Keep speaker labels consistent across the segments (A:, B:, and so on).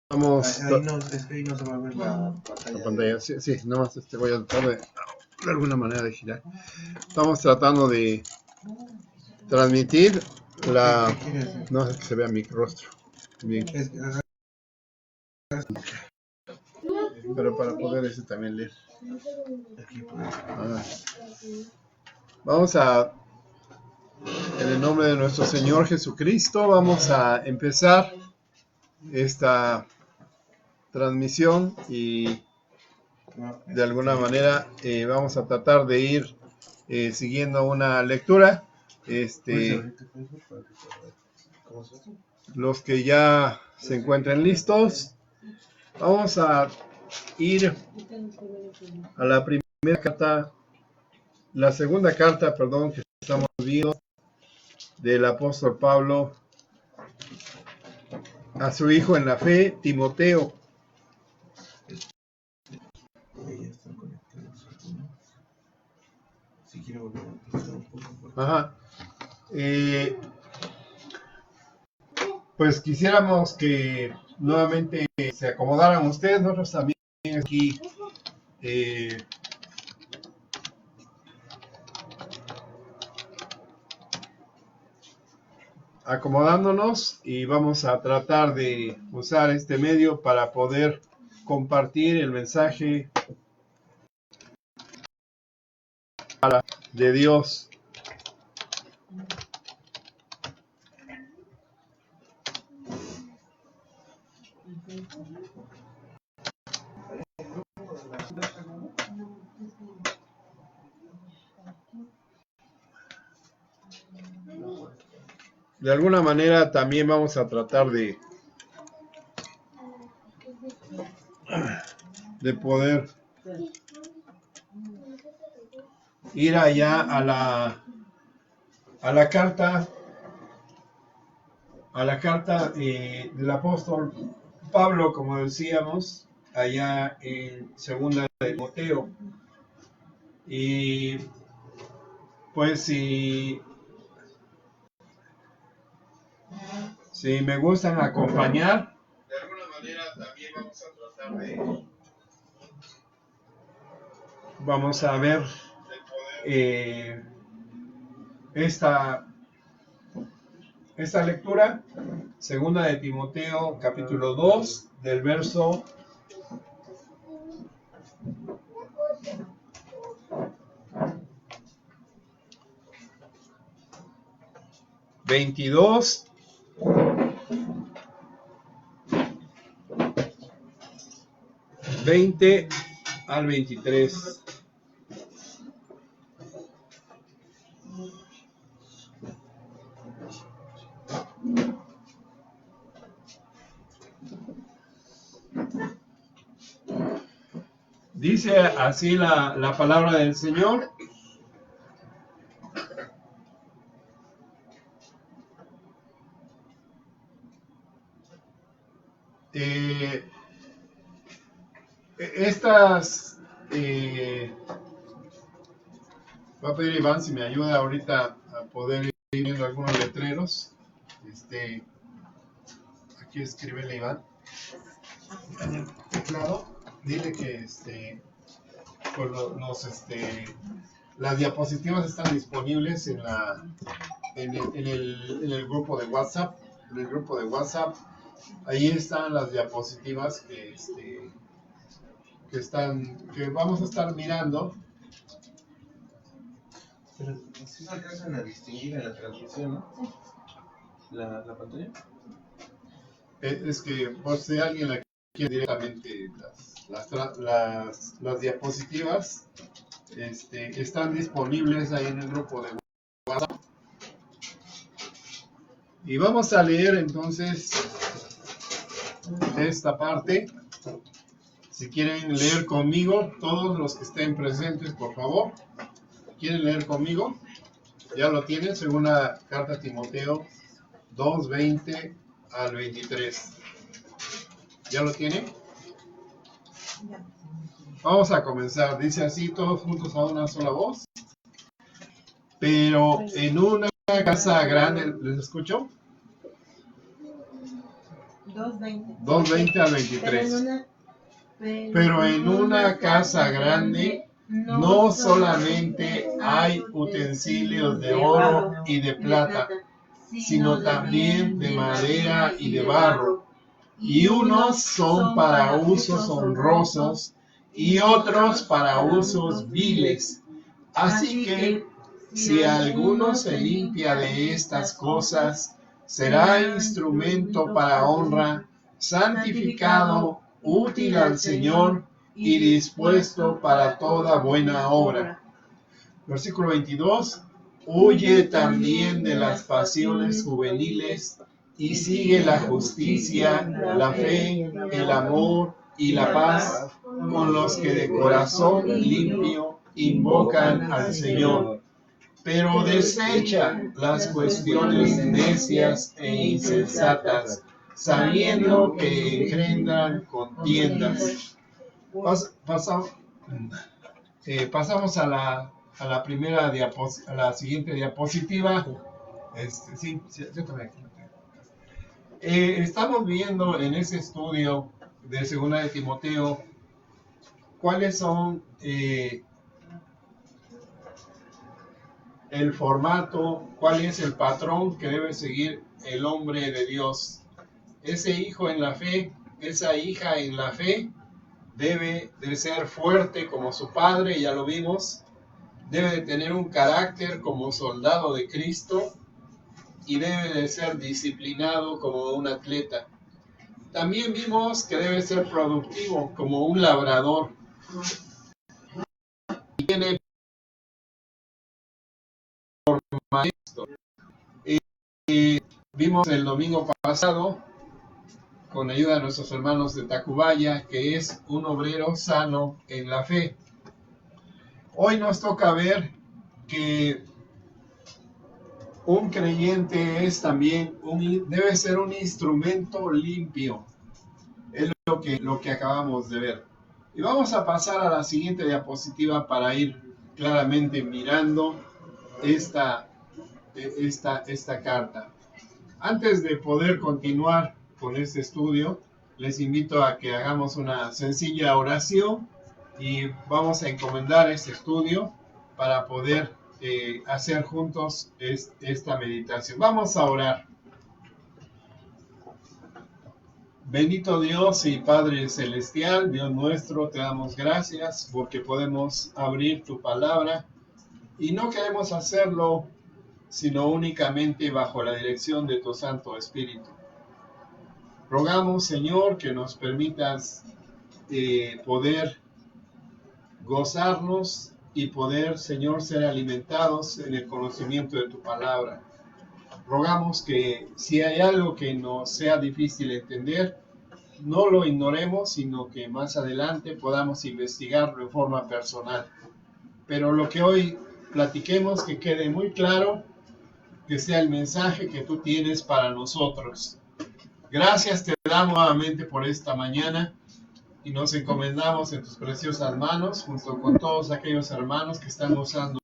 A: Vamos.
B: Ahí no se va a ver la
A: pantalla. Sí, sí, nada más voy a tratar de alguna manera de girar. Estamos tratando de transmitir la. No es que se vea mi rostro. Bien. Pero para poder también leer. Vamos a. En el nombre de nuestro Señor Jesucristo, vamos a empezar esta transmisión y de alguna manera vamos a tratar de ir siguiendo una lectura. Los que ya se encuentren listos, vamos a ir a la primera carta, la segunda carta, perdón, que estamos viendo del apóstol Pablo a su hijo en la fe, Timoteo. Ajá. Pues quisiéramos que nuevamente se acomodaran ustedes, nosotros también aquí acomodándonos, y vamos a tratar de usar este medio para poder compartir el mensaje de Dios. De alguna manera también vamos a tratar de poder ir allá a la carta del apóstol Pablo, como decíamos, allá en segunda de Timoteo. Y pues si me gustan acompañar, de alguna manera también vamos a tratar de ver esta lectura, segunda de Timoteo, capítulo 2, del verso 22 20 al 23. Dice así la palabra del Señor. Estas voy a pedir a Iván si me ayuda ahorita a poder ir viendo algunos letreros. Aquí escríbele, Iván, en el teclado. Dile que pues las diapositivas están disponibles en el grupo de WhatsApp. En el grupo de WhatsApp, ahí están las diapositivas que vamos a estar mirando.
B: Pero si se alcanzan a distinguir en la transmisión, ¿no? La pantalla.
A: Es que por si alguien aquí quiere directamente las diapositivas, están disponibles ahí en el grupo de WhatsApp. Y vamos a leer entonces esta parte. Si quieren leer conmigo, todos los que estén presentes, por favor, ¿quieren leer conmigo? Ya lo tienen, segunda carta a Timoteo 2, 20 al 23. ¿Ya lo tienen? Vamos a comenzar. Dice así, todos juntos a una sola voz. Pero en una casa grande, ¿les escucho? 2:20 al 23. Pero en una casa grande no solamente hay utensilios de oro y de plata, sino también de madera y de barro, y unos son para usos honrosos y otros para usos viles. Así que si alguno se limpia de estas cosas, será instrumento para honra, santificado, útil al Señor y dispuesto para toda buena obra. Versículo 22. Huye también de las pasiones juveniles y sigue la justicia, la fe, el amor y la paz con los que de corazón limpio invocan al Señor. Pero desecha las cuestiones necias e insensatas, sabiendo que engendran contiendas. Pasamos a la siguiente diapositiva. Yo también. Estamos viendo en ese estudio de 2 de Timoteo cuáles son el formato, cuál es el patrón que debe seguir el hombre de Dios. Ese hijo en la fe, esa hija en la fe, debe de ser fuerte como su padre, ya lo vimos, debe de tener un carácter como soldado de Cristo y debe de ser disciplinado como un atleta. También vimos que debe ser productivo como un labrador. Y tiene por maestro. Vimos el domingo pasado, con ayuda de nuestros hermanos de Tacubaya, que es un obrero sano en la fe. Hoy nos toca ver que un creyente es también debe ser un instrumento limpio. Es lo que acabamos de ver. Y vamos a pasar a la siguiente diapositiva para ir claramente mirando esta carta. Antes de poder continuar con este estudio, les invito a que hagamos una sencilla oración y vamos a encomendar este estudio para poder hacer juntos esta meditación. Vamos a orar. Bendito Dios y Padre Celestial, Dios nuestro, te damos gracias porque podemos abrir tu palabra y no queremos hacerlo sino únicamente bajo la dirección de tu Santo Espíritu. Rogamos, Señor, que nos permitas poder gozarnos y poder, Señor, ser alimentados en el conocimiento de tu palabra. Rogamos que si hay algo que nos sea difícil entender, no lo ignoremos, sino que más adelante podamos investigarlo en forma personal. Pero lo que hoy platiquemos, que quede muy claro, que sea el mensaje que tú tienes para nosotros. Gracias te damos nuevamente por esta mañana y nos encomendamos en tus preciosas manos junto con todos aquellos hermanos que están usando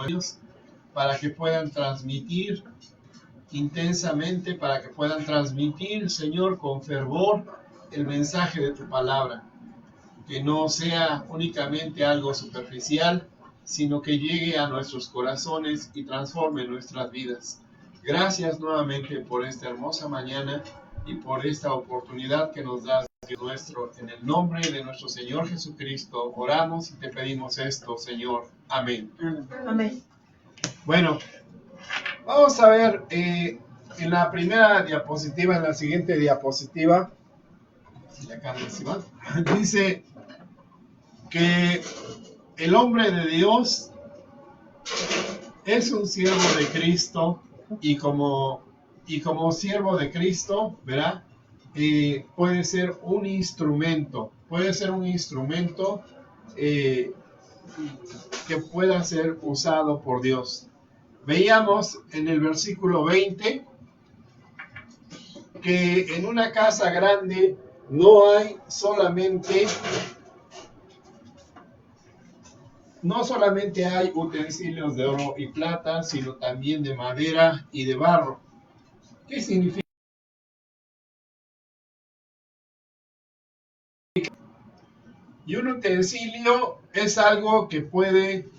A: ellos para que puedan transmitir intensamente, para que puedan transmitir, Señor, con fervor el mensaje de tu palabra. Que no sea únicamente algo superficial, sino que llegue a nuestros corazones y transforme nuestras vidas. Gracias nuevamente por esta hermosa mañana y por esta oportunidad que nos das, Dios nuestro. En el nombre de nuestro Señor Jesucristo oramos y te pedimos esto, Señor. Amén.
C: Amén.
A: Bueno, vamos a ver en la primera diapositiva, en la siguiente diapositiva, dice que el hombre de Dios es un siervo de Cristo y como siervo de Cristo, ¿verdad? Puede ser un instrumento que pueda ser usado por Dios. Veíamos en el versículo 20 que en una casa grande no solamente hay utensilios de oro y plata, sino también de madera y de barro. ¿Qué significa? Y un utensilio es algo que puede,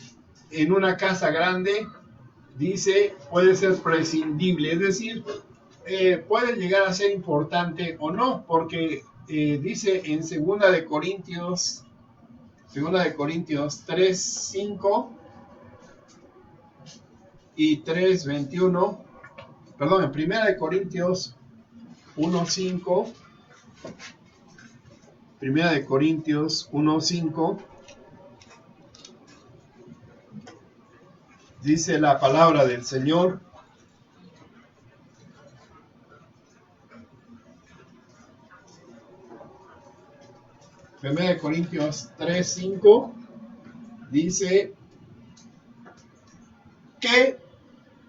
A: en una casa grande, dice, puede ser prescindible, es decir, puede llegar a ser importante o no, porque dice en segunda de Corintios 3:5 y 3:21, perdón, en primera de Corintios 1:5, primera de Corintios 1:5, dice la palabra del Señor: Primera de Corintios 3:5 dice: ¿qué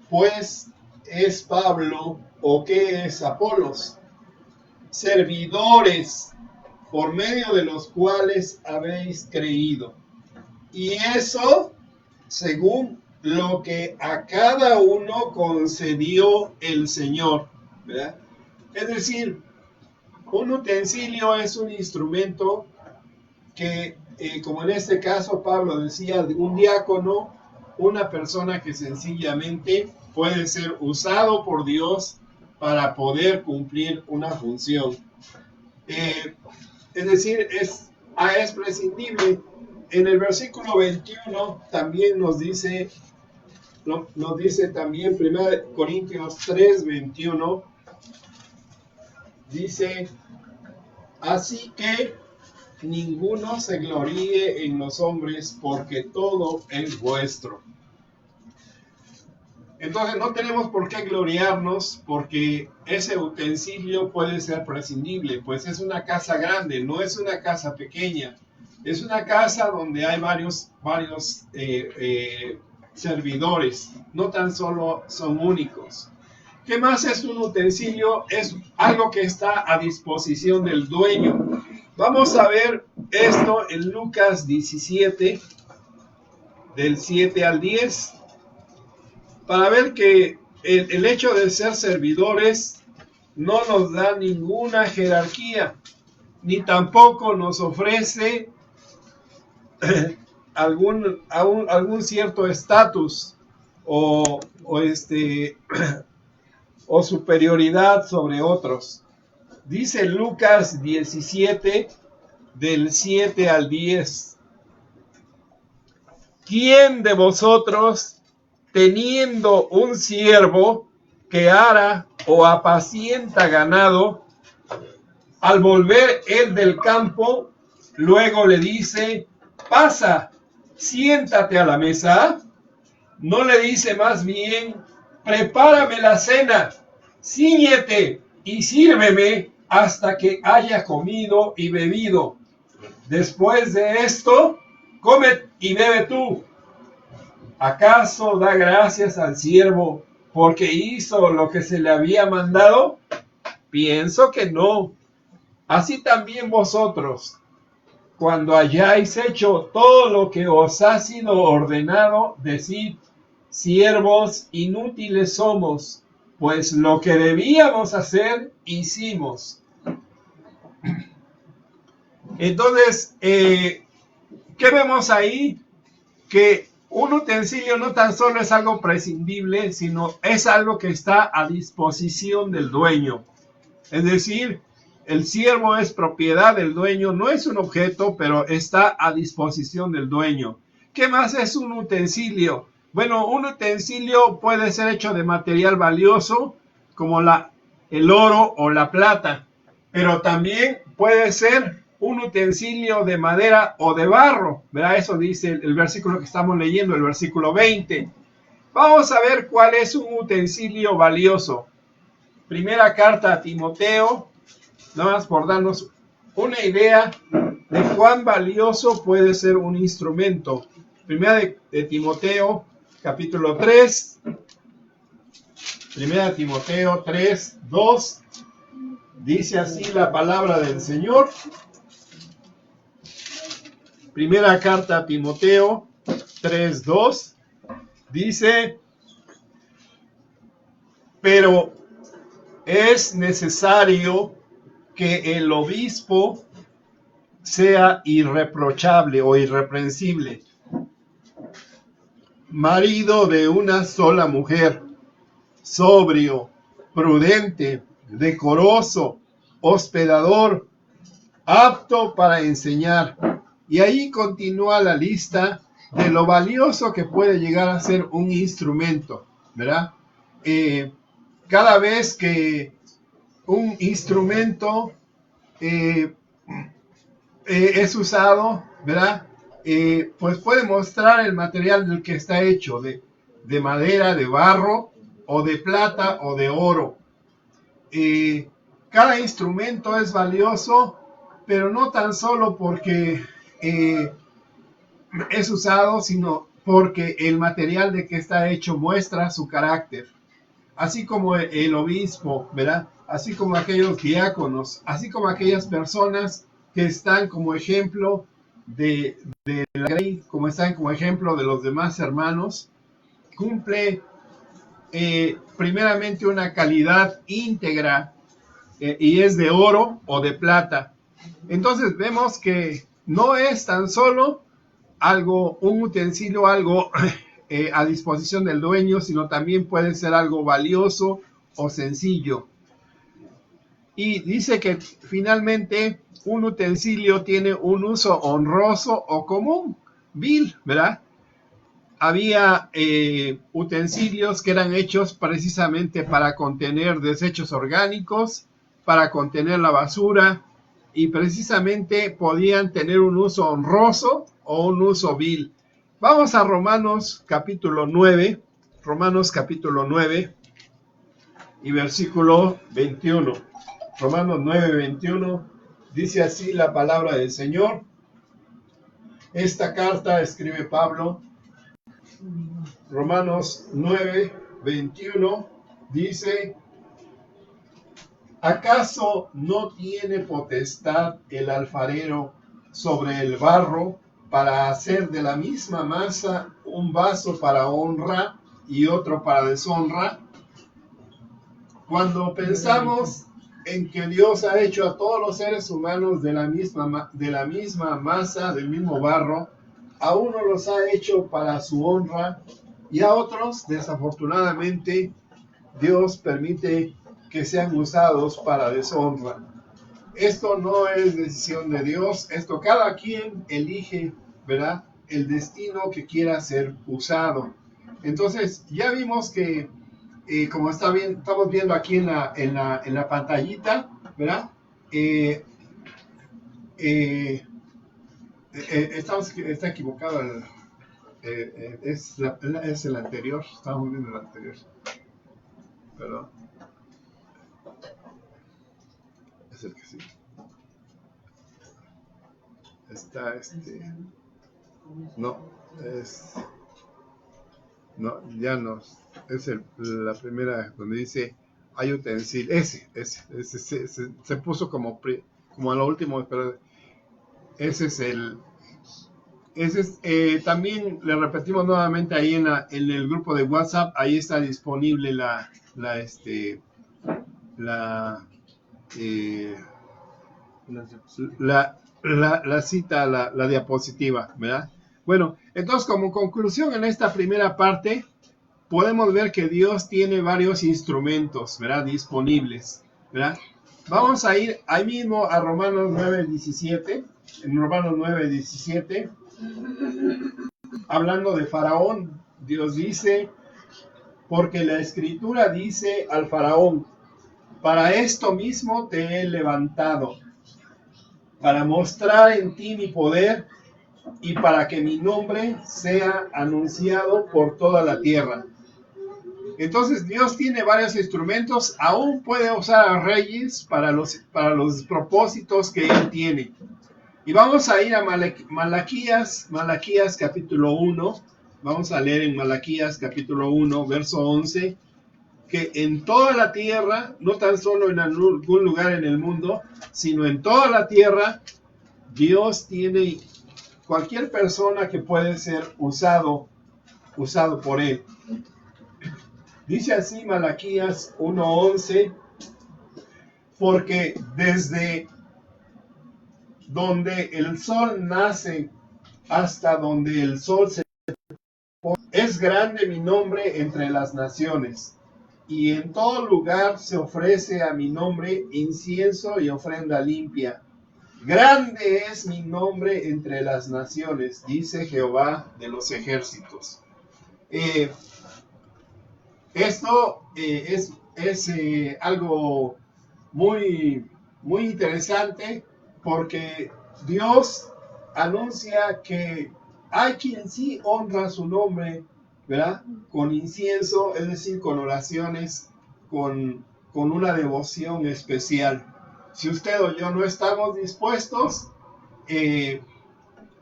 A: pues es Pablo o qué es Apolos? Servidores por medio de los cuales habéis creído. Y eso según lo que a cada uno concedió el Señor, ¿verdad? Es decir, un utensilio es un instrumento que, como en este caso Pablo decía, un diácono, una persona que sencillamente puede ser usado por Dios para poder cumplir una función. Es decir, es prescindible. En el versículo 21 también nos dice también 1 Corintios 3:21, dice: así que ninguno se gloríe en los hombres, porque todo es vuestro. Entonces no tenemos por qué gloriarnos, porque ese utensilio puede ser prescindible, pues es una casa grande, no es una casa pequeña. Es una casa donde hay varios servidores, no tan solo son únicos. ¿Qué más es un utensilio? Es algo que está a disposición del dueño. Vamos a ver esto en Lucas 17, del 7 al 10, para ver que el hecho de ser servidores no nos da ninguna jerarquía, ni tampoco nos ofrece algún cierto estatus o superioridad sobre otros. Dice Lucas 17, del 7 al 10. ¿Quién de vosotros, teniendo un siervo que ara o apacienta ganado, al volver él del campo, luego le dice: pasa, siéntate a la mesa? ¿No le dice más bien: prepárame la cena, cíñete y sírveme hasta que haya comido y bebido? Después de esto, come y bebe tú. ¿Acaso da gracias al siervo porque hizo lo que se le había mandado? Pienso que no. Así también vosotros, cuando hayáis hecho todo lo que os ha sido ordenado, decid: siervos inútiles somos, pues lo que debíamos hacer, hicimos. Entonces, ¿qué vemos ahí? Que un utensilio no tan solo es algo prescindible, sino es algo que está a disposición del dueño. Es decir, el siervo es propiedad del dueño, no es un objeto, pero está a disposición del dueño. ¿Qué más es un utensilio? Bueno, un utensilio puede ser hecho de material valioso, como el oro o la plata, pero también puede ser un utensilio de madera o de barro, ¿verdad? Eso dice el versículo que estamos leyendo, el versículo 20. Vamos a ver cuál es un utensilio valioso. Primera carta a Timoteo, nada más por darnos una idea de cuán valioso puede ser un instrumento. Primera de Timoteo, capítulo 3. Primera de Timoteo 3, 2. Dice así la palabra del Señor. Primera carta a Timoteo 3, 2. Dice: pero es necesario que el obispo sea irreprochable o irreprensible, marido de una sola mujer, sobrio, prudente, decoroso, hospedador, apto para enseñar. Y ahí continúa la lista de lo valioso que puede llegar a ser un instrumento, ¿verdad? Cada vez que un instrumento es usado, ¿verdad? Pues puede mostrar el material del que está hecho, de madera, de barro, o de plata, o de oro. Cada instrumento es valioso, pero no tan solo porque es usado, sino porque el material de que está hecho muestra su carácter. Así como el obispo, ¿verdad? Así como aquellos diáconos, así como aquellas personas que están como ejemplo de la ley, como están como ejemplo de los demás hermanos, cumple primeramente una calidad íntegra y es de oro o de plata. Entonces vemos que no es tan solo algo, un utensilio, algo a disposición del dueño, sino también puede ser algo valioso o sencillo. Y dice que finalmente un utensilio tiene un uso honroso o común, vil, ¿verdad? Había utensilios que eran hechos precisamente para contener desechos orgánicos, para contener la basura, y precisamente podían tener un uso honroso o un uso vil. Vamos a Romanos capítulo 9 y versículo 21. Romanos 9, 21, dice así la palabra del Señor. Esta carta escribe Pablo. Romanos 9, 21 dice: ¿acaso no tiene potestad el alfarero sobre el barro para hacer de la misma masa un vaso para honra y otro para deshonra? Cuando pensamos en que Dios ha hecho a todos los seres humanos de la misma masa, del mismo barro, a unos los ha hecho para su honra y a otros, desafortunadamente, Dios permite que sean usados para deshonra. Esto no es decisión de Dios, esto cada quien elige, ¿verdad?, el destino que quiera ser usado. Entonces, ya vimos que, como estamos viendo aquí en la pantallita, ¿verdad? Está equivocado, es el anterior, estamos viendo el anterior. Perdón. Es el que sí. Está no, ya no. Es la primera donde dice hay utensilio. Ese se puso como a lo último, pero ese es el. También le repetimos nuevamente ahí en el grupo de WhatsApp, ahí está disponible la cita, la diapositiva, ¿verdad? Bueno, entonces como conclusión en esta primera parte, podemos ver que Dios tiene varios instrumentos, ¿verdad?, disponibles, ¿verdad? Vamos a ir ahí mismo a Romanos 9:17. En Romanos 9:17, hablando de Faraón, Dios dice: porque la Escritura dice al Faraón, para esto mismo te he levantado, para mostrar en ti mi poder y para que mi nombre sea anunciado por toda la tierra. Entonces Dios tiene varios instrumentos, aún puede usar a reyes para los propósitos que Él tiene. Y vamos a ir a Malaquías capítulo 1, vamos a leer en Malaquías capítulo 1, verso 11, que en toda la tierra, no tan solo en algún lugar en el mundo, sino en toda la tierra, Dios tiene cualquier persona que puede ser usado por Él. Dice así Malaquías 1:11, porque desde donde el sol nace hasta donde el sol se pone. Es grande mi nombre entre las naciones, y en todo lugar se ofrece a mi nombre incienso y ofrenda limpia. Grande es mi nombre entre las naciones, dice Jehová de los ejércitos. Esto es algo muy, muy interesante, porque Dios anuncia que hay quien sí honra su nombre, ¿verdad? Con incienso, es decir, con oraciones, con una devoción especial. Si usted o yo no estamos dispuestos,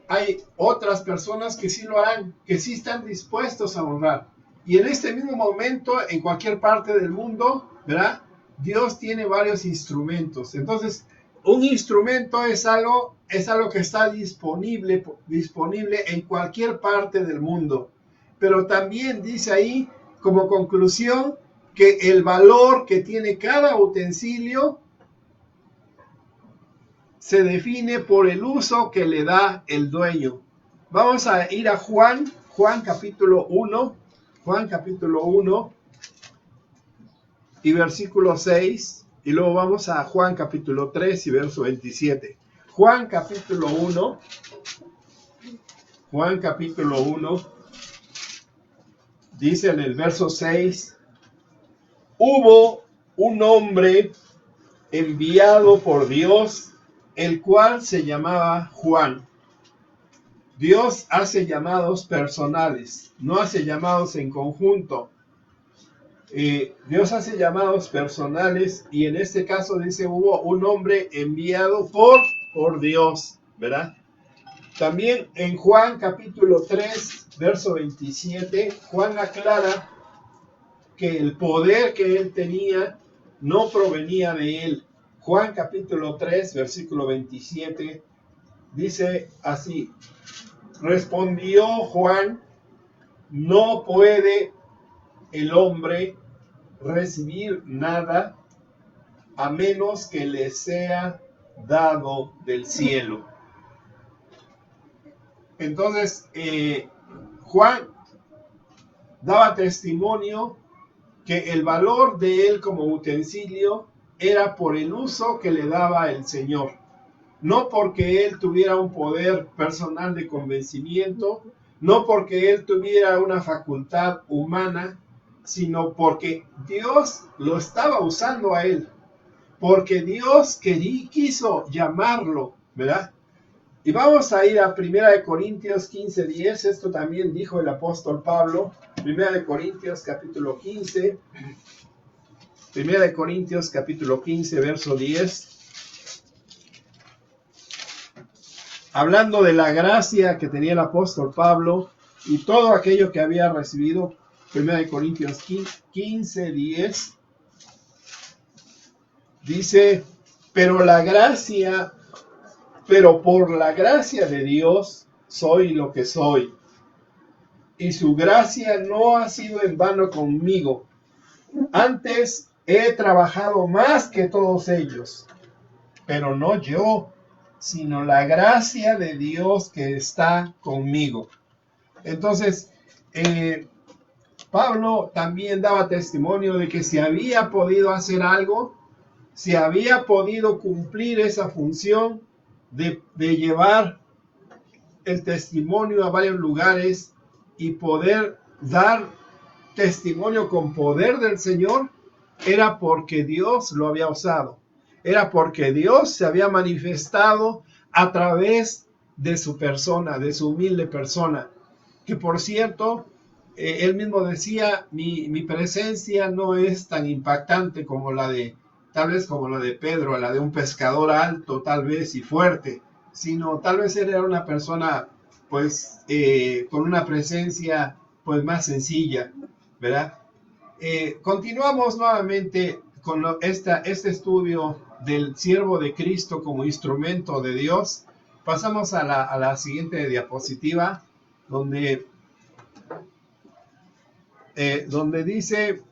A: hay otras personas que sí lo harán, que sí están dispuestos a honrar. Y en este mismo momento, en cualquier parte del mundo, ¿verdad? Dios tiene varios instrumentos. Entonces, un instrumento es algo que está disponible en cualquier parte del mundo. Pero también dice ahí, como conclusión, que el valor que tiene cada utensilio se define por el uso que le da el dueño. Vamos a ir a Juan capítulo 1, Juan capítulo 1 y versículo 6, y luego vamos a Juan capítulo 3 y verso 27. Juan capítulo 1, dice en el verso 6, hubo un hombre enviado por Dios, el cual se llamaba Juan. Dios hace llamados personales, no hace llamados en conjunto. Dios hace llamados personales, y en este caso dice, hubo un hombre enviado por Dios, ¿verdad? También en Juan capítulo 3, verso 27, Juan aclara que el poder que él tenía no provenía de él. Juan capítulo 3, versículo 27, dice así: respondió Juan, no puede el hombre recibir nada a menos que le sea dado del cielo. Entonces, Juan daba testimonio que el valor de él como utensilio era por el uso que le daba el Señor. No porque él tuviera un poder personal de convencimiento, no porque él tuviera una facultad humana, sino porque Dios lo estaba usando a él, porque Dios quiso llamarlo, ¿verdad? Y vamos a ir a 1 Corintios 15:10, esto también dijo el apóstol Pablo, 1 Corintios capítulo 15, 1 Corintios capítulo 15, verso 10. Hablando de la gracia que tenía el apóstol Pablo y todo aquello que había recibido, 1 Corintios 15:10, dice, pero por la gracia de Dios soy lo que soy, y su gracia no ha sido en vano conmigo. Antes he trabajado más que todos ellos, pero no yo, sino la gracia de Dios que está conmigo. Entonces, Pablo también daba testimonio de que si había podido hacer algo, si había podido cumplir esa función de llevar el testimonio a varios lugares y poder dar testimonio con poder del Señor, era porque Dios lo había usado. Era porque Dios se había manifestado a través de su persona, de su humilde persona. Que por cierto, él mismo decía, mi presencia no es tan impactante como tal vez como la de Pedro, la de un pescador alto, tal vez, y fuerte, sino tal vez era una persona, pues, con una presencia, pues, más sencilla, ¿verdad? Continuamos nuevamente con este estudio del siervo de Cristo como instrumento de Dios. Pasamos a la siguiente diapositiva, donde dice,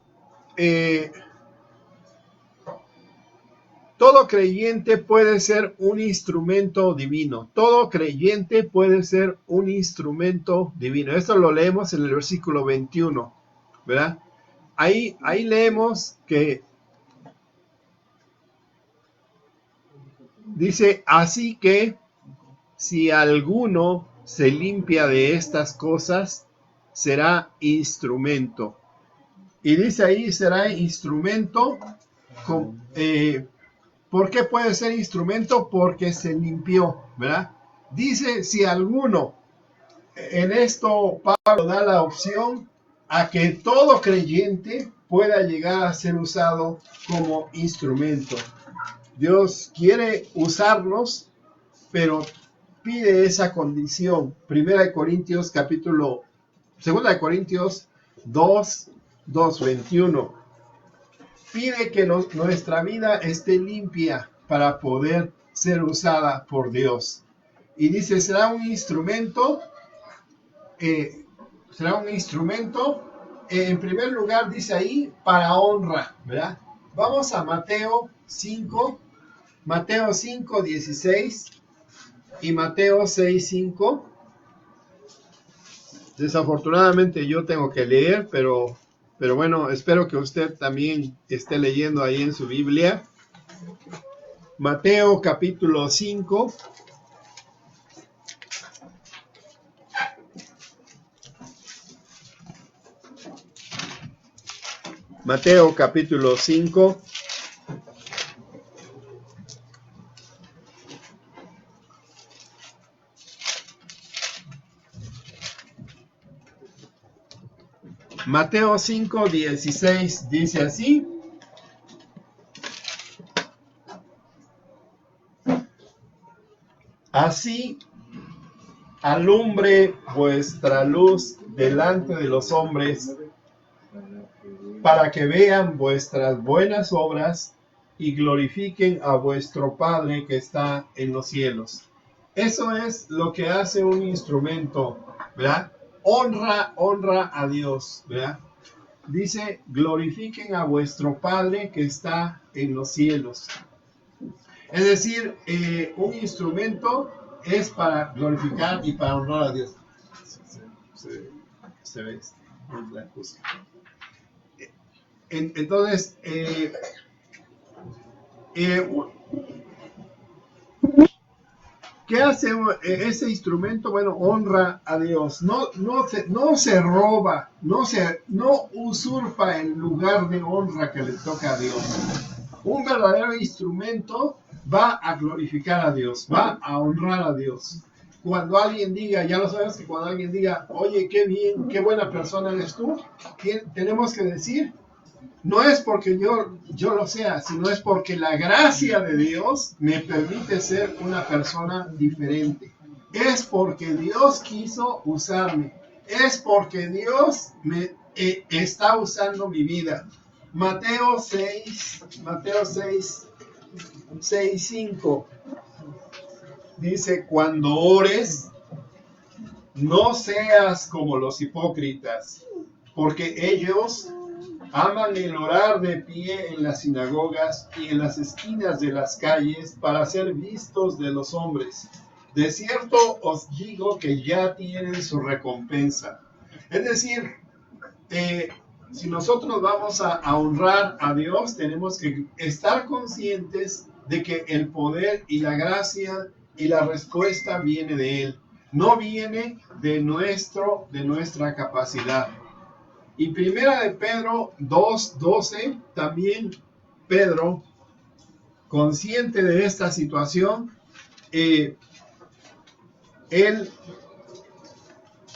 A: Todo creyente puede ser un instrumento divino. Todo creyente puede ser un instrumento divino. Esto lo leemos en el versículo 21, ¿verdad? Ahí leemos que dice, así que si alguno se limpia de estas cosas, será instrumento. Y dice ahí, será instrumento. ¿Por qué puede ser instrumento? Porque se limpió, ¿verdad? Dice, si alguno, en esto Pablo da la opción a que todo creyente pueda llegar a ser usado como instrumento. Dios quiere usarlos, pero pide esa condición. 2 Corintios 2:21. Pide que nuestra vida esté limpia para poder ser usada por Dios. Y dice, será un instrumento, en primer lugar dice ahí, para honra, ¿verdad? Vamos a Mateo 5:16 y Mateo 6:5. Desafortunadamente yo tengo que leer, pero bueno, espero que usted también esté leyendo ahí en su Biblia. Mateo capítulo 5. Mateo capítulo 5. Mateo 5:16 dice así. Así alumbre vuestra luz delante de los hombres, para que vean vuestras buenas obras y glorifiquen a vuestro Padre que está en los cielos. Eso es lo que hace un instrumento, ¿verdad? Honra a Dios, ¿verdad? Dice, glorifiquen a vuestro Padre que está en los cielos. Es decir, un instrumento es para glorificar y para honrar a Dios. Se ve la cosa. Entonces, ¿qué hace ese instrumento? Bueno, honra a Dios. No se roba, no usurpa el lugar de honra que le toca a Dios. Un verdadero instrumento va a glorificar a Dios, va a honrar a Dios. Cuando alguien diga, ya lo sabes que cuando alguien diga, oye, qué bien, qué buena persona eres tú, tenemos que decir, no es porque yo lo sea, sino es porque la gracia de Dios me permite ser una persona diferente. Es porque Dios quiso usarme. Es porque Dios me está usando mi vida. Mateo 6:5 dice, cuando ores, no seas como los hipócritas, porque ellos aman el orar de pie en las sinagogas y en las esquinas de las calles para ser vistos de los hombres. De cierto os digo que ya tienen su recompensa. Es decir, si nosotros vamos a honrar a Dios, tenemos que estar conscientes de que el poder y la gracia y la respuesta viene de Él. No viene de nuestra capacidad. Y primera de Pedro 2:12, también Pedro, consciente de esta situación,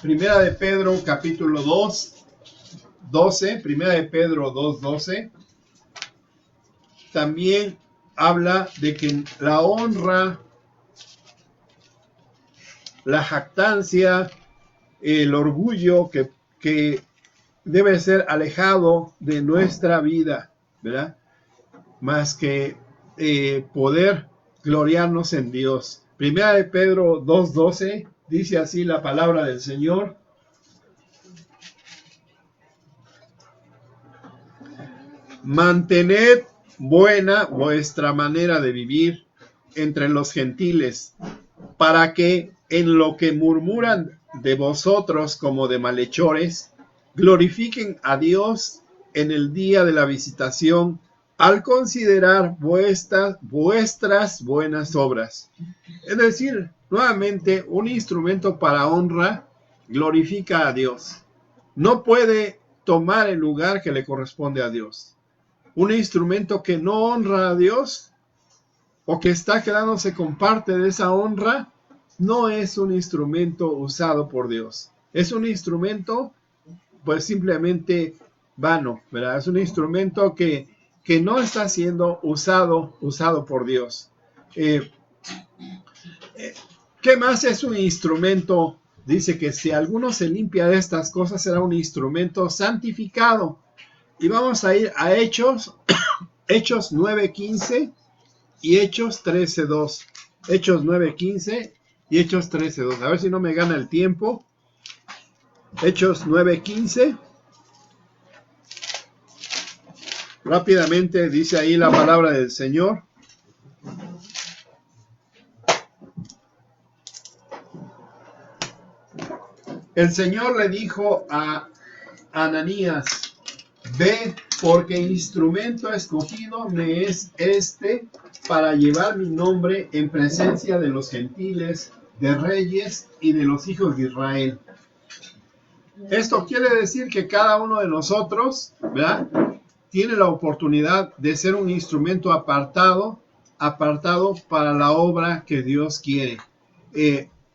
A: primera de Pedro capítulo 2:12, primera de Pedro 2:12, también habla de que la honra, la jactancia, el orgullo que debe ser alejado de nuestra vida, ¿verdad? Más que poder gloriarnos en Dios. Primera de Pedro 2:12 dice así la palabra del Señor. Mantened buena vuestra manera de vivir entre los gentiles, para que en lo que murmuran de vosotros como de malhechores, glorifiquen a Dios en el día de la visitación, al considerar vuestras buenas obras. Es decir, nuevamente, un instrumento para honra glorifica a Dios. No puede tomar el lugar que le corresponde a Dios. Un instrumento que no honra a Dios o que está quedándose con parte de esa honra, no es un instrumento usado por Dios. Es un instrumento, pues simplemente vano, ¿verdad? Es un instrumento que no está siendo usado por Dios. ¿Qué más es un instrumento? Dice que si alguno se limpia de estas cosas, será un instrumento santificado. Y vamos a ir a Hechos, Hechos 9:15 y Hechos 13:2. Hechos 9:15 y Hechos 13:2. A ver si no me gana el tiempo. Hechos 9:15. Rápidamente dice ahí la palabra del Señor. El Señor le dijo a Ananías: ve, porque instrumento escogido me es este para llevar mi nombre en presencia de los gentiles, de reyes y de los hijos de Israel. Esto quiere decir que cada uno de nosotros, ¿verdad?, tiene la oportunidad de ser un instrumento apartado para la obra que Dios quiere.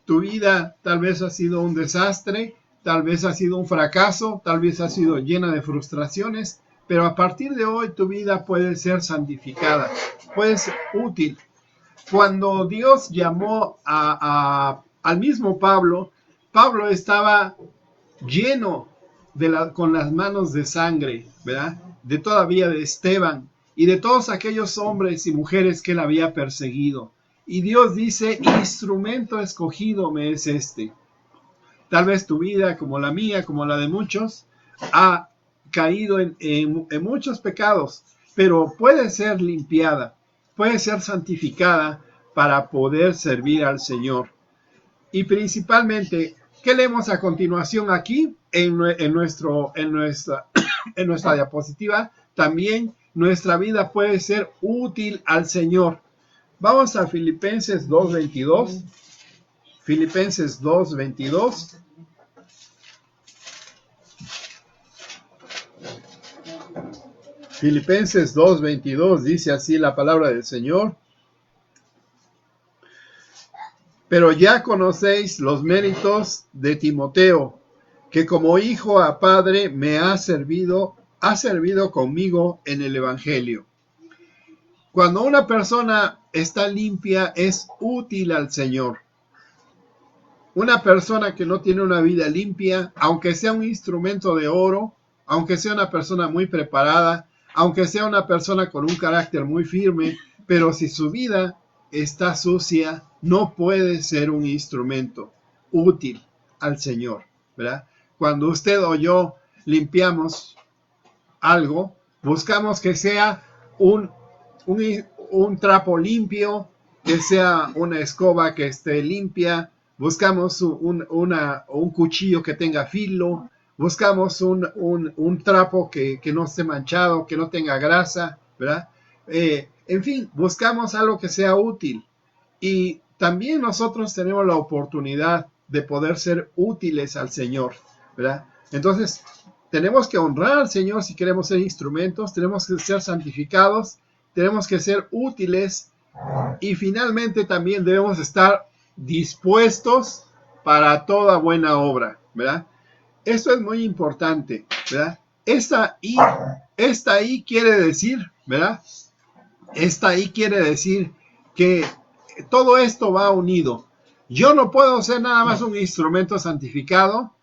A: Tu vida tal vez ha sido un desastre, tal vez ha sido un fracaso, tal vez ha sido llena de frustraciones, pero a partir de hoy tu vida puede ser santificada, puede ser útil. Cuando Dios llamó al mismo Pablo, Pablo estaba lleno con las manos de sangre, ¿verdad?, de todavía de Esteban y de todos aquellos hombres y mujeres que él había perseguido. Y Dios dice: instrumento escogido me es este. Tal vez tu vida, como la mía, como la de muchos, ha caído en muchos pecados, pero puede ser limpiada, puede ser santificada para poder servir al Señor. Y principalmente, ¿qué leemos a continuación aquí en nuestra diapositiva? También nuestra vida puede ser útil al Señor. Vamos a Filipenses 2:22. Filipenses 2:22. Filipenses 2:22 dice así la palabra del Señor: pero ya conocéis los méritos de Timoteo, que como hijo a padre me ha servido conmigo en el Evangelio. Cuando una persona está limpia, es útil al Señor. Una persona que no tiene una vida limpia, aunque sea un instrumento de oro, aunque sea una persona muy preparada, aunque sea una persona con un carácter muy firme, pero si su vida está sucia, no puede ser un instrumento útil al Señor, ¿verdad? Cuando usted o yo limpiamos algo, buscamos que sea un trapo limpio, que sea una escoba que esté limpia, buscamos un cuchillo que tenga filo, buscamos un trapo que no esté manchado, que no tenga grasa, ¿verdad? En fin, buscamos algo que sea útil. Y también nosotros tenemos la oportunidad de poder ser útiles al Señor, ¿verdad? Entonces, tenemos que honrar al Señor si queremos ser instrumentos, tenemos que ser santificados, tenemos que ser útiles y finalmente también debemos estar dispuestos para toda buena obra, ¿verdad? Esto es muy importante, ¿verdad? Esta I quiere decir, ¿verdad? Esta I quiere decir que todo esto va unido. Yo no puedo ser nada más un instrumento santificado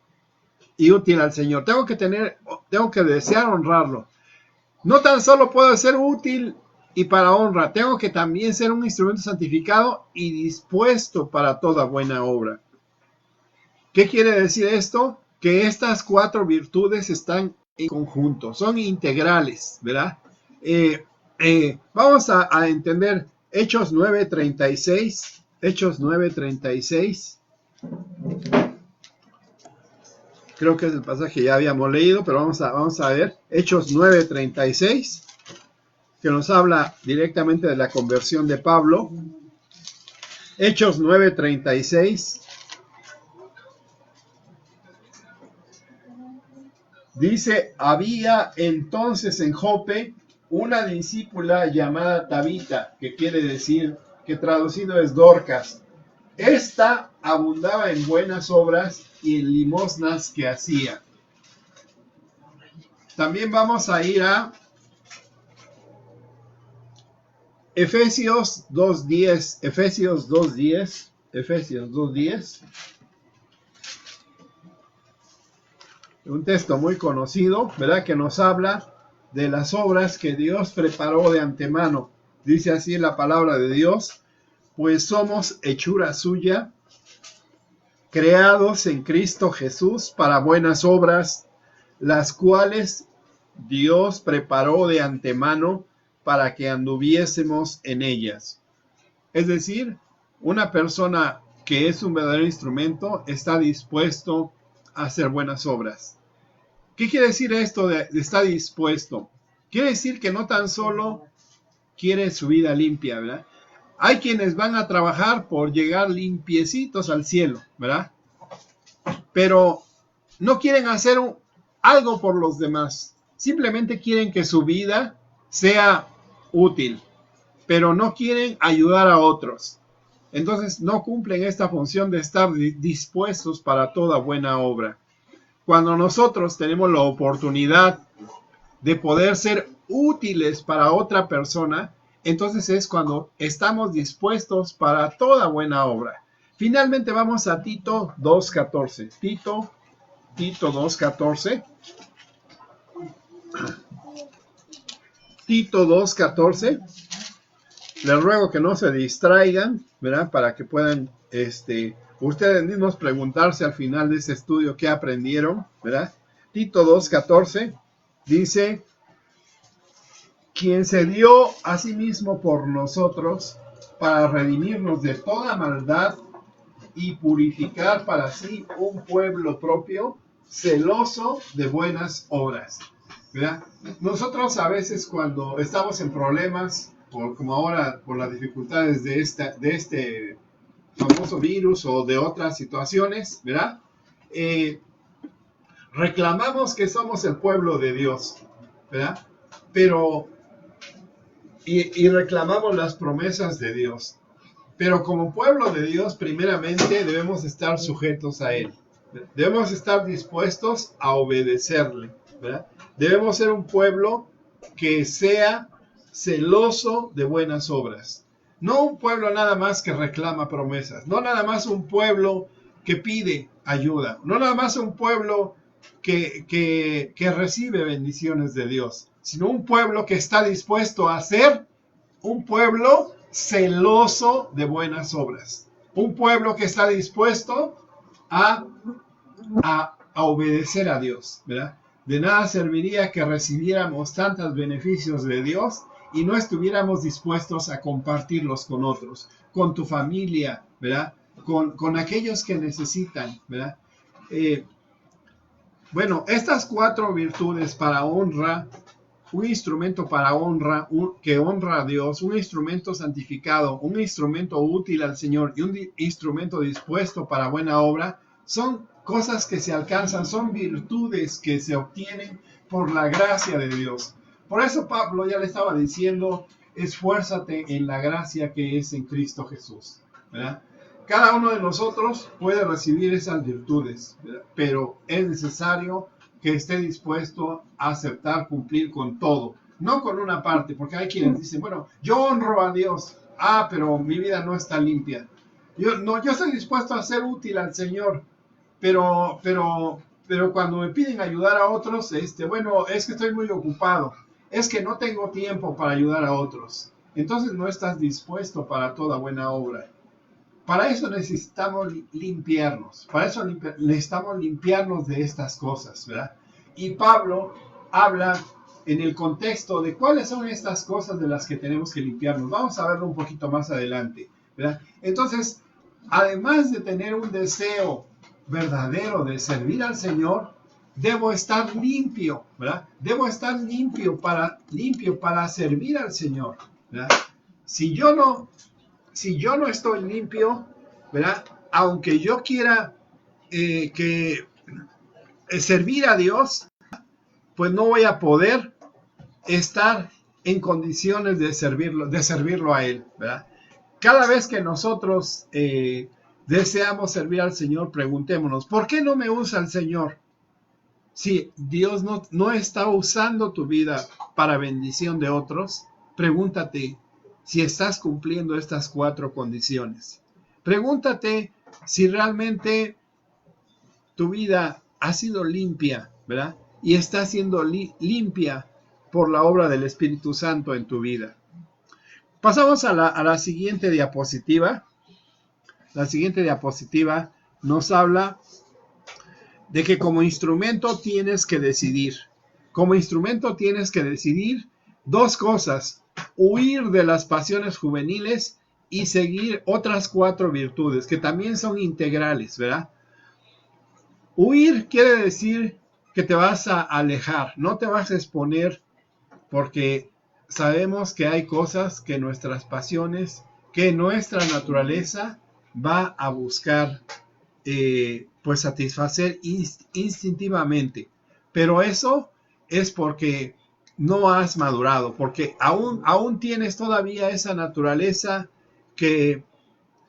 A: y útil al Señor. Tengo que desear honrarlo. No tan solo puedo ser útil y para honra, tengo que también ser un instrumento santificado y dispuesto para toda buena obra. ¿Qué quiere decir esto? Que estas 4 virtudes están en conjunto, son integrales, ¿verdad? Vamos a entender Hechos 9:36. Hechos 9:36. Creo que es el pasaje que ya habíamos leído, pero vamos a ver. Hechos 9:36, que nos habla directamente de la conversión de Pablo. Hechos 9:36. Dice, había entonces en Jope una discípula llamada Tabita, que quiere decir, que traducido es Dorcas. Esta abundaba en buenas obras y en limosnas que hacía. También vamos a ir a Efesios 2:10. Efesios 2:10. Efesios 2:10. Un texto muy conocido, ¿verdad? Que nos habla de las obras que Dios preparó de antemano. Dice así la palabra de Dios, pues somos hechura suya, creados en Cristo Jesús para buenas obras, las cuales Dios preparó de antemano para que anduviésemos en ellas. Es decir, una persona que es un verdadero instrumento está dispuesto a hacer buenas obras. ¿Qué quiere decir esto de está dispuesto? Quiere decir que no tan solo quiere su vida limpia, ¿verdad? Hay quienes van a trabajar por llegar limpiecitos al cielo, ¿verdad? Pero no quieren hacer algo por los demás. Simplemente quieren que su vida sea útil, pero no quieren ayudar a otros. Entonces no cumplen esta función de estar dispuestos para toda buena obra. Cuando nosotros tenemos la oportunidad de poder ser útiles para otra persona, entonces es cuando estamos dispuestos para toda buena obra. Finalmente vamos a Tito 2:14. Tito 2:14. Tito 2:14. Les ruego que no se distraigan, ¿verdad? Para que puedan ustedes mismos preguntarse al final de este estudio qué aprendieron, ¿verdad? Tito 2:14 dice, quien se dio a sí mismo por nosotros para redimirnos de toda maldad y purificar para sí un pueblo propio, celoso de buenas obras, ¿verdad? Nosotros a veces cuando estamos en problemas, como ahora por las dificultades de este famoso virus o de otras situaciones, ¿verdad? Reclamamos que somos el pueblo de Dios, ¿verdad? Pero, y reclamamos las promesas de Dios. Pero como pueblo de Dios, primeramente debemos estar sujetos a Él. Debemos estar dispuestos a obedecerle, ¿verdad? Debemos ser un pueblo que sea celoso de buenas obras. No un pueblo nada más que reclama promesas. No nada más un pueblo que pide ayuda. No nada más un pueblo que recibe bendiciones de Dios. Sino un pueblo que está dispuesto a ser un pueblo celoso de buenas obras. Un pueblo que está dispuesto a obedecer a Dios, ¿verdad? De nada serviría que recibiéramos tantos beneficios de Dios y no estuviéramos dispuestos a compartirlos con otros, con tu familia, ¿verdad? Con aquellos que necesitan, ¿verdad? Bueno, estas 4 virtudes para honra, un instrumento para honra, que honra a Dios, un instrumento santificado, un instrumento útil al Señor y un instrumento dispuesto para buena obra, son cosas que se alcanzan, son virtudes que se obtienen por la gracia de Dios. Por eso Pablo ya le estaba diciendo, esfuérzate en la gracia que es en Cristo Jesús, ¿verdad? Cada uno de nosotros puede recibir esas virtudes, ¿verdad? Pero es necesario que esté dispuesto a aceptar, cumplir con todo, no con una parte, porque hay quienes dicen, bueno, yo honro a Dios, pero mi vida no está limpia. Yo estoy dispuesto a ser útil al Señor, pero cuando me piden ayudar a otros, bueno, es que estoy muy ocupado, es que no tengo tiempo para ayudar a otros. Entonces no estás dispuesto para toda buena obra. Para eso necesitamos limpiarnos, para eso necesitamos limpiarnos de estas cosas, ¿verdad? Y Pablo habla en el contexto de cuáles son estas cosas de las que tenemos que limpiarnos. Vamos a verlo un poquito más adelante, ¿verdad? Entonces, además de tener un deseo verdadero de servir al Señor, debo estar limpio, ¿verdad? Debo estar limpio para servir al Señor, ¿verdad? Si yo no estoy limpio, ¿verdad? Aunque yo quiera servir a Dios, pues no voy a poder estar en condiciones de servirlo a Él, ¿verdad? Cada vez que nosotros deseamos servir al Señor, preguntémonos, ¿por qué no me usa el Señor? Si Dios no está usando tu vida para bendición de otros, pregúntate si estás cumpliendo estas 4 condiciones. Pregúntate si realmente tu vida ha sido limpia, ¿verdad? Y está siendo limpia por la obra del Espíritu Santo en tu vida. Pasamos a la siguiente diapositiva. La siguiente diapositiva nos habla de que como instrumento tienes que decidir. Como instrumento tienes que decidir 2 cosas: huir de las pasiones juveniles y seguir otras 4 virtudes que también son integrales, ¿verdad? Huir quiere decir que te vas a alejar, no te vas a exponer, porque sabemos que hay cosas que nuestras pasiones, que nuestra naturaleza va a buscar pues satisfacer instintivamente. Pero eso es porque no has madurado, porque aún tienes todavía esa naturaleza que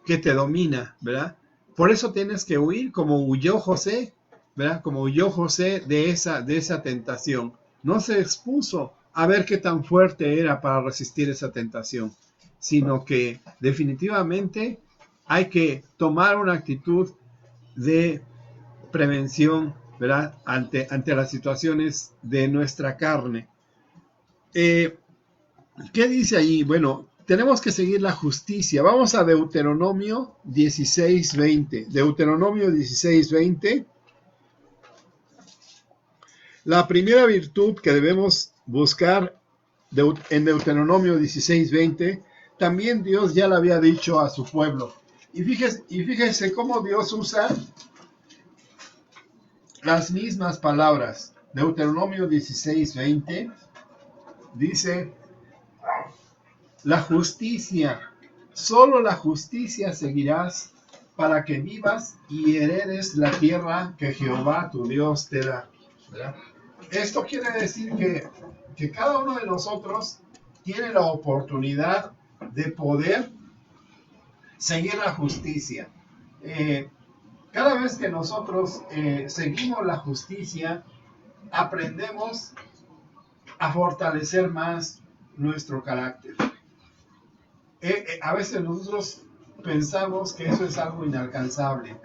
A: te domina, ¿verdad? Por eso tienes que huir como huyó José, ¿verdad? Como huyó José de esa tentación. No se expuso a ver qué tan fuerte era para resistir esa tentación, sino que definitivamente hay que tomar una actitud de prevención, ¿verdad? Ante las situaciones de nuestra carne. ¿Qué dice allí? Bueno, tenemos que seguir la justicia. Vamos a Deuteronomio 16:20. Deuteronomio 16:20. La primera virtud que debemos buscar en Deuteronomio 16:20, también Dios ya le había dicho a su pueblo. Y fíjese cómo Dios usa las mismas palabras. Deuteronomio 16:20 dice: la justicia, solo la justicia seguirás para que vivas y heredes la tierra que Jehová tu Dios te da, ¿verdad? Esto quiere decir que cada uno de nosotros tiene la oportunidad de poder seguir la justicia. Cada vez que nosotros seguimos la justicia, aprendemos a fortalecer más nuestro carácter. A veces nosotros pensamos que eso es algo inalcanzable,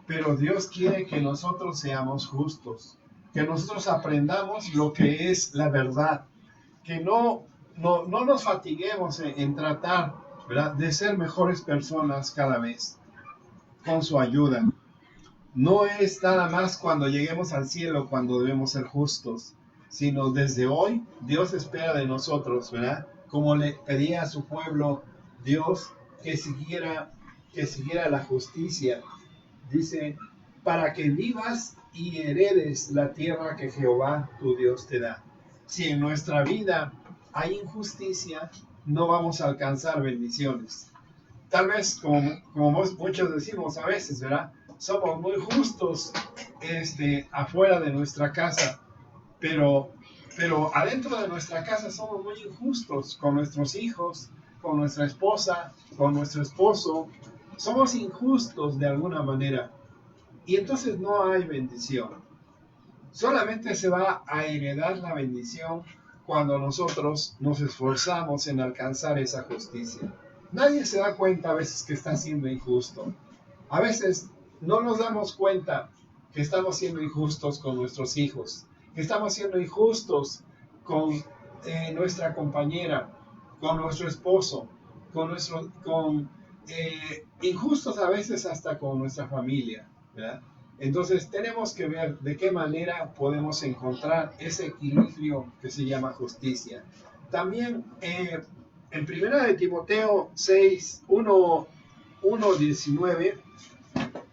A: pero Dios quiere que nosotros seamos justos, que nosotros aprendamos lo que es la verdad, que no nos fatiguemos en tratar, ¿verdad?, de ser mejores personas cada vez, con su ayuda. No es nada más cuando lleguemos al cielo cuando debemos ser justos, sino desde hoy Dios espera de nosotros, ¿verdad? Como le pedía a su pueblo Dios que siguiera la justicia. Dice, para que vivas y heredes la tierra que Jehová tu Dios te da. Si en nuestra vida hay injusticia, no vamos a alcanzar bendiciones. Tal vez, como muchos decimos a veces, ¿verdad?, somos muy justos afuera de nuestra casa, pero adentro de nuestra casa somos muy injustos con nuestros hijos, con nuestra esposa, con nuestro esposo. Somos injustos de alguna manera. Y entonces no hay bendición. Solamente se va a heredar la bendición cuando nosotros nos esforzamos en alcanzar esa justicia. Nadie se da cuenta a veces que está siendo injusto. A veces no nos damos cuenta que estamos siendo injustos con nuestros hijos, que estamos siendo injustos con nuestra compañera, con nuestro esposo, injustos a veces hasta con nuestra familia, ¿verdad?
C: Entonces tenemos que ver de qué manera podemos encontrar ese equilibrio que se llama justicia. También en 1 de Timoteo 6, 1, 19,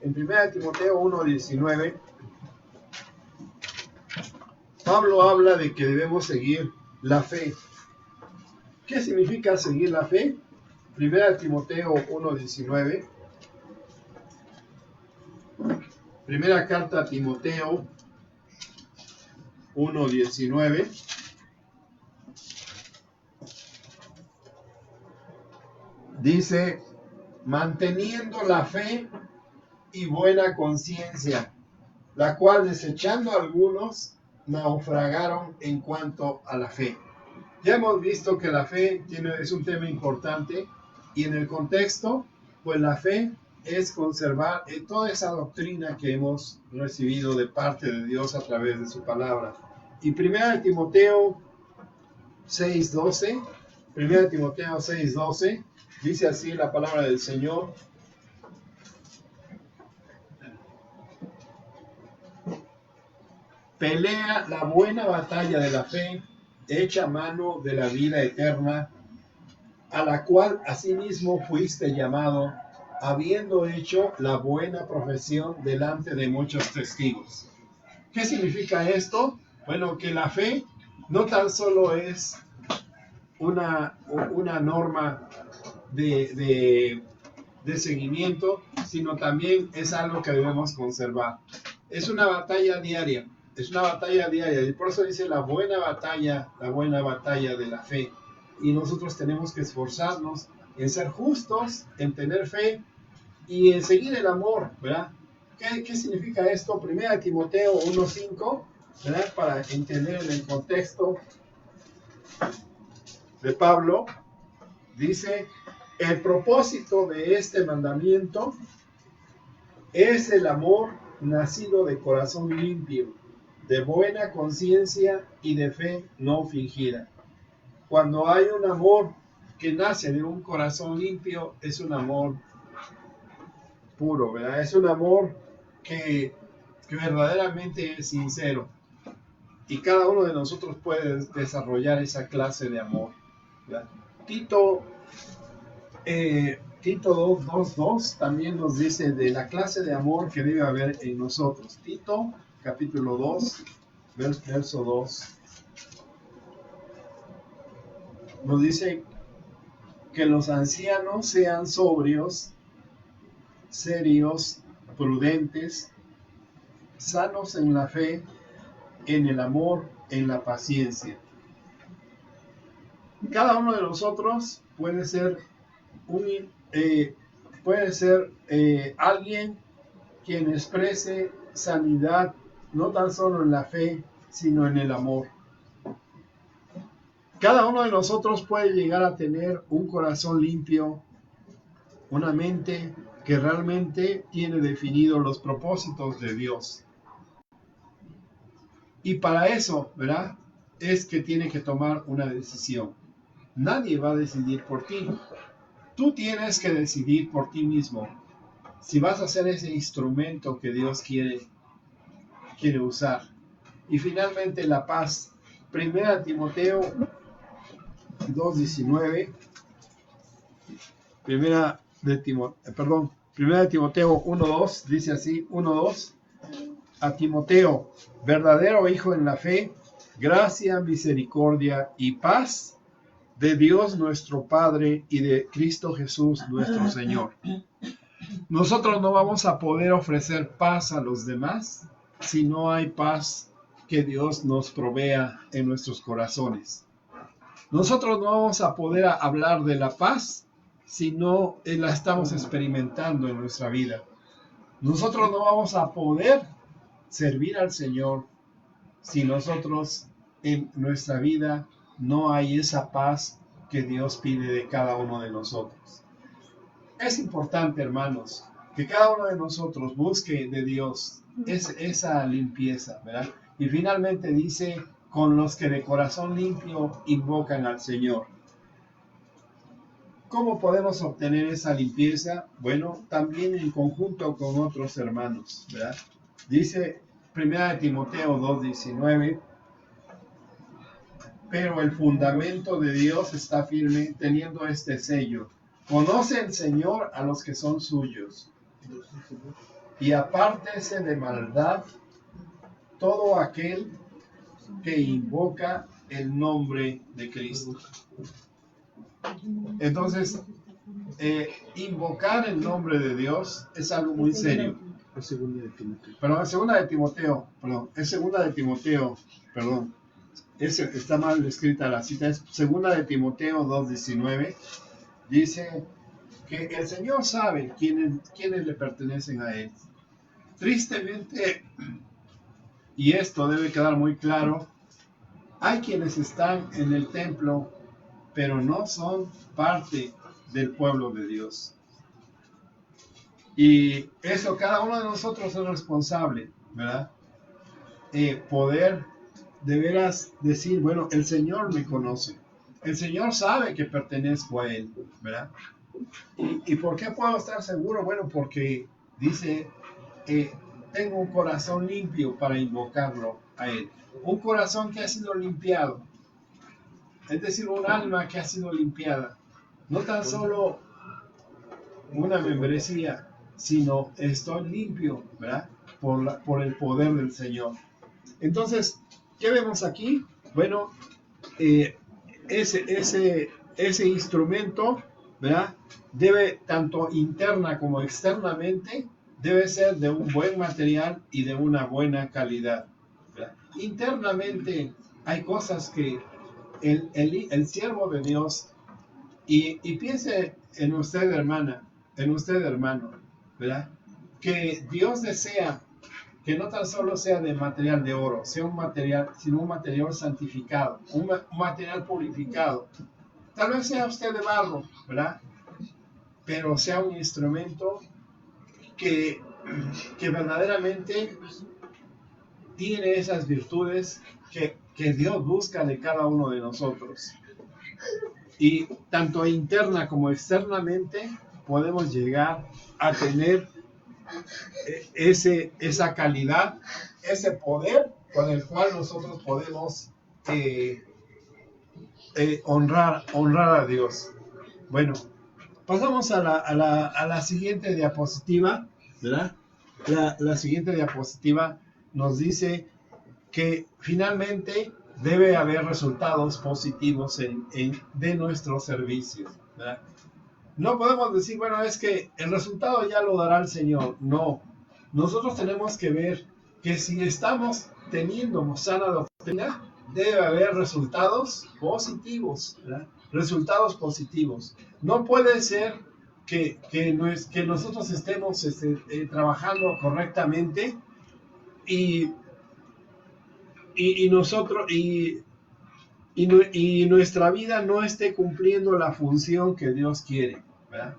C: en 1 de Timoteo 1:19, Pablo habla de que debemos seguir la fe. ¿Qué significa seguir la fe? 1 de Timoteo 1:19. Primera carta a Timoteo 1:19. Dice, manteniendo la fe y buena conciencia, la cual desechando algunos, naufragaron en cuanto a la fe. Ya hemos visto que la fe es un tema importante y en el contexto, pues la fe es conservar toda esa doctrina que hemos recibido de parte de Dios a través de su palabra. Y 1 Timoteo 6:12, 1 Timoteo 6:12, dice así la palabra del Señor. Pelea la buena batalla de la fe, echa mano de la vida eterna, a la cual asimismo fuiste llamado, habiendo hecho la buena profesión delante de muchos testigos. ¿Qué significa esto? Bueno, que la fe no tan solo es una norma de seguimiento, sino también es algo que debemos conservar. Es una batalla diaria, y por eso dice la buena batalla de la fe. Y nosotros tenemos que esforzarnos en ser justos, en tener fe y en seguir el amor, ¿verdad? ¿Qué significa esto? 1 Timoteo 1:5, ¿verdad? Para entender en el contexto de Pablo, dice, el propósito de este mandamiento es el amor nacido de corazón limpio, de buena conciencia y de fe no fingida. Cuando hay un amor que nace de un corazón limpio, es un amor puro, ¿verdad? Es un amor que verdaderamente es sincero. Y cada uno de nosotros puede desarrollar esa clase de amor, ¿verdad? Tito 2:2 también nos dice de la clase de amor que debe haber en nosotros. Tito, capítulo 2, verso 2. Nos dice que los ancianos sean sobrios, serios, prudentes, sanos en la fe, en el amor, en la paciencia. Cada uno de nosotros puede ser alguien quien exprese sanidad, no tan solo en la fe, sino en el amor. Cada uno de nosotros puede llegar a tener un corazón limpio, una mente que realmente tiene definidos los propósitos de Dios. Y para eso, ¿verdad? Es que tiene que tomar una decisión. Nadie va a decidir por ti. Tú tienes que decidir por ti mismo si vas a ser ese instrumento que Dios quiere usar. Y finalmente la paz. 1 Timoteo 2:19. 1 Timoteo 1:2 dice así, 1:2. A Timoteo, verdadero hijo en la fe, gracia, misericordia y paz de Dios nuestro Padre y de Cristo Jesús nuestro Señor. Nosotros no vamos a poder ofrecer paz a los demás si no hay paz que Dios nos provea en nuestros corazones. Nosotros no vamos a poder hablar de la paz si no la estamos experimentando en nuestra vida. Nosotros no vamos a poder servir al Señor si nosotros en nuestra vida no hay esa paz que Dios pide de cada uno de nosotros. Es importante, hermanos, que cada uno de nosotros busque de Dios esa limpieza, ¿verdad? Y finalmente dice, con los que de corazón limpio invocan al Señor. ¿Cómo podemos obtener esa limpieza? Bueno, también en conjunto con otros hermanos, ¿verdad? Dice 1 Timoteo 2:19, pero el fundamento de Dios está firme teniendo este sello. Conoce el Señor a los que son suyos, y apártese de maldad todo aquel que invoca el nombre de Cristo. Entonces, invocar el nombre de Dios es algo muy serio.
D: Es segunda de Timoteo.
C: Perdón, es segunda de Timoteo, está mal escrita la cita, es segunda de Timoteo 2:19. Dice que el Señor sabe quiénes le pertenecen a Él. Tristemente, y esto debe quedar muy claro, hay quienes están en el templo, pero no son parte del pueblo de Dios. Y eso cada uno de nosotros es responsable, ¿verdad? Poder de veras decir, bueno, el Señor me conoce. El Señor sabe que pertenezco a Él, ¿verdad? ¿Y por qué puedo estar seguro? Bueno, porque dice, tengo un corazón limpio para invocarlo a Él. Un corazón que ha sido limpiado. Es decir, un alma que ha sido limpiada. No tan solo una membresía, sino estoy limpio, ¿verdad? Por el poder del Señor. Entonces, ¿qué vemos aquí? Bueno, ese instrumento, ¿verdad? Debe, tanto interna como externamente, debe ser de un buen material y de una buena calidad, ¿verdad? Internamente hay cosas que el siervo de Dios, y piense en usted, hermana, en usted, hermano, ¿verdad? Que Dios desea que no tan solo sea de material de oro, sea un material, sino un material santificado, un material purificado. Tal vez sea usted de barro, ¿verdad? Pero sea un instrumento que verdaderamente tiene esas virtudes que Dios busca de cada uno de nosotros. Y tanto interna como externamente podemos llegar a tener esa calidad, ese poder con el cual nosotros podemos honrar a Dios. Bueno, pasamos a la siguiente diapositiva, ¿verdad? La siguiente diapositiva nos dice que finalmente debe haber resultados positivos de nuestro servicio, ¿verdad? No podemos decir, bueno, es que el resultado ya lo dará el Señor. No, nosotros tenemos que ver que si estamos teniendo sana doctrina, debe haber resultados positivos, ¿verdad? Resultados positivos. No puede ser que nosotros estemos trabajando correctamente y nuestra vida no esté cumpliendo la función que Dios quiere, ¿verdad?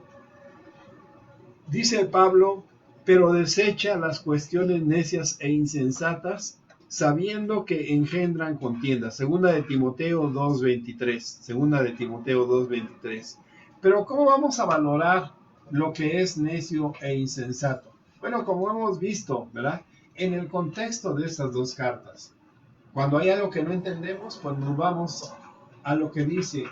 C: Dice Pablo, pero desecha las cuestiones necias e insensatas, sabiendo que engendran contiendas. Segunda de Timoteo 2:23. Segunda de Timoteo 2:23. Pero ¿cómo vamos a valorar lo que es necio e insensato? Bueno, como hemos visto, ¿verdad? En el contexto de estas dos cartas. Cuando hay algo que no entendemos, pues nos vamos a lo que dice,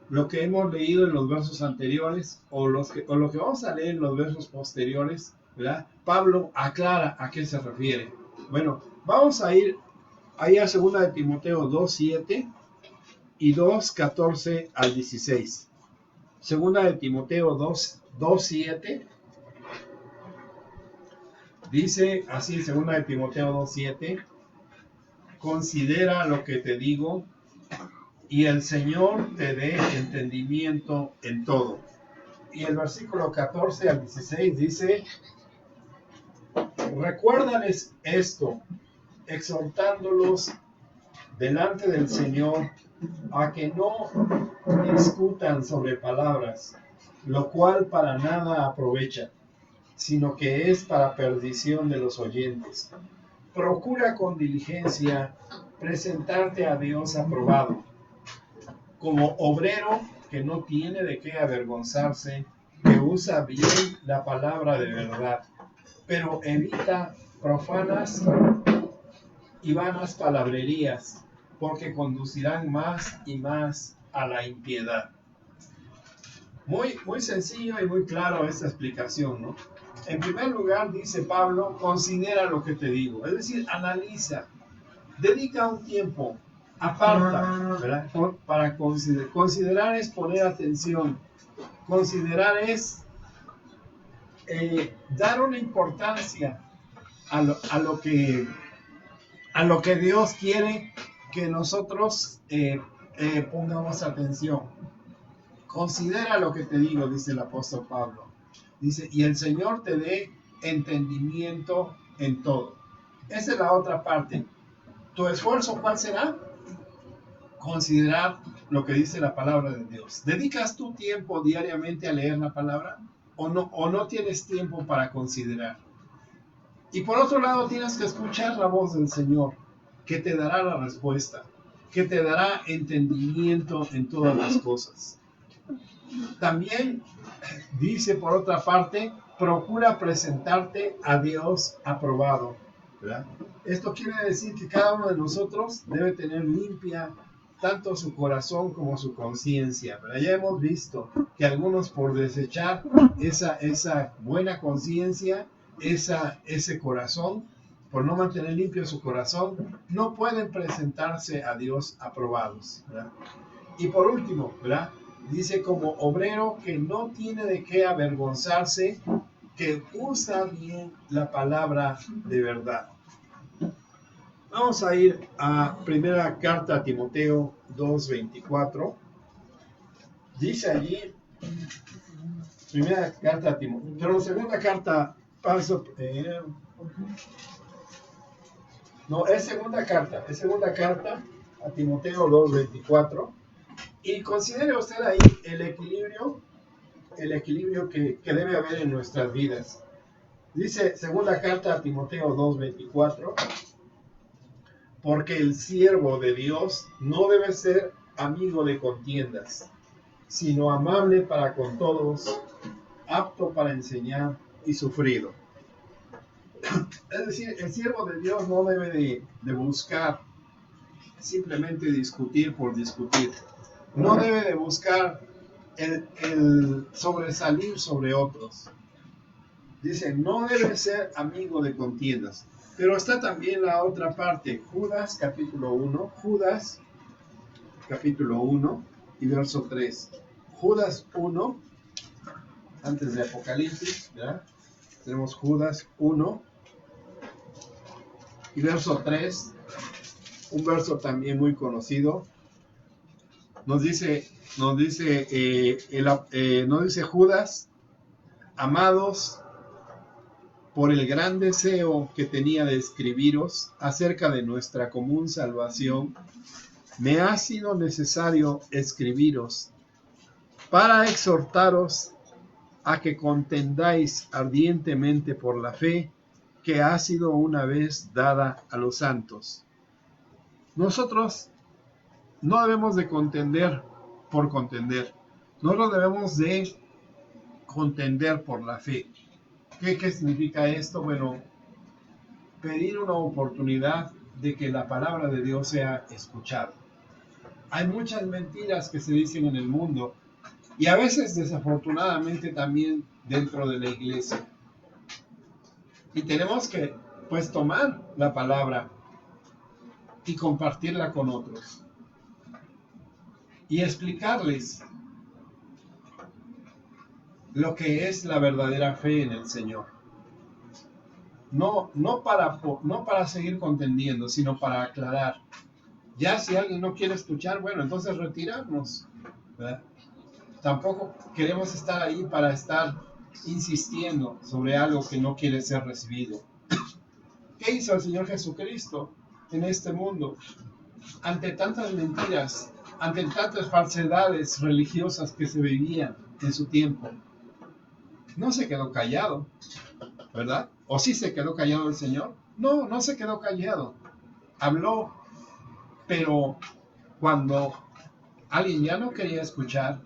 C: lo que hemos leído en los versos anteriores o lo que vamos a leer en los versos posteriores, ¿verdad? Pablo aclara a qué se refiere. Bueno, vamos a ir ahí a 2 de Timoteo 2:7 y 2:14 al 16. 2 de Timoteo 2:7 dice así, 2 de Timoteo 2:7. Considera lo que te digo, y el Señor te dé entendimiento en todo. Y el versículo 14 al 16 dice, recuérdales esto, exhortándolos delante del Señor a que no discutan sobre palabras, lo cual para nada aprovecha, sino que es para perdición de los oyentes. Procura con diligencia presentarte a Dios aprobado, como obrero que no tiene de qué avergonzarse, que usa bien la palabra de verdad, pero evita profanas y vanas palabrerías, porque conducirán más y más a la impiedad. Muy sencillo y muy claro esta explicación, ¿no? En primer lugar, dice Pablo, considera lo que te digo, es decir, analiza, dedica un tiempo, aparta, ¿verdad? Para considerar. Considerar es poner atención, considerar es dar una importancia a lo que Dios quiere que nosotros pongamos atención. Considera lo que te digo, dice el apóstol Pablo. Dice, y el Señor te dé entendimiento en todo. Esa es la otra parte. ¿Tu esfuerzo cuál será? Considerar lo que dice la palabra de Dios. ¿Dedicas tu tiempo diariamente a leer la palabra? ¿O no tienes tiempo para considerar? Y por otro lado, tienes que escuchar la voz del Señor, que te dará la respuesta, que te dará entendimiento en todas las cosas. También dice por otra parte, procura presentarte a Dios aprobado, ¿verdad? Esto quiere decir que cada uno de nosotros debe tener limpia tanto su corazón como su conciencia, ¿verdad? Ya hemos visto que algunos por desechar esa buena conciencia, ese corazón, por no mantener limpio su corazón, no pueden presentarse a Dios aprobados, ¿verdad? Y por último, ¿verdad? Dice, como obrero que no tiene de qué avergonzarse, que usa bien la palabra de verdad. Vamos a ir a primera carta a Timoteo 2:24. Dice allí, primera carta a Timoteo, pero segunda carta, es segunda carta a Timoteo 2:24. Y considere usted ahí el equilibrio que debe haber en nuestras vidas. Dice segunda carta a Timoteo 2:24, porque el siervo de Dios no debe ser amigo de contiendas, sino amable para con todos, apto para enseñar y sufrido. Es decir, el siervo de Dios no debe de buscar simplemente discutir por discutir. No debe de buscar el sobresalir sobre otros. Dice, no debe ser amigo de contiendas. Pero está también la otra parte, Judas capítulo 1 y verso 3. Judas 1, antes de Apocalipsis, ¿verdad? Tenemos Judas 1 y verso 3, un verso también muy conocido. Nos dice Judas, amados, por el gran deseo que tenía de escribiros acerca de nuestra común salvación, me ha sido necesario escribiros para exhortaros a que contendáis ardientemente por la fe que ha sido una vez dada a los santos. Nosotros no debemos de contender por contender. Nosotros debemos de contender por la fe. ¿Qué significa esto? Bueno, pedir una oportunidad de que la palabra de Dios sea escuchada. Hay muchas mentiras que se dicen en el mundo y a veces desafortunadamente también dentro de la iglesia. Y tenemos que pues tomar la palabra y compartirla con otros. Y explicarles lo que es la verdadera fe en el Señor. No para seguir contendiendo, sino para aclarar. Ya si alguien no quiere escuchar, bueno, entonces retirarnos, ¿verdad? Tampoco queremos estar ahí para estar insistiendo sobre algo que no quiere ser recibido. ¿Qué hizo el Señor Jesucristo en este mundo? Ante tantas mentiras, ante tantas falsedades religiosas que se vivían en su tiempo, no se quedó callado, ¿verdad? ¿O sí se quedó callado el Señor? No se quedó callado. Habló, pero cuando alguien ya no quería escuchar,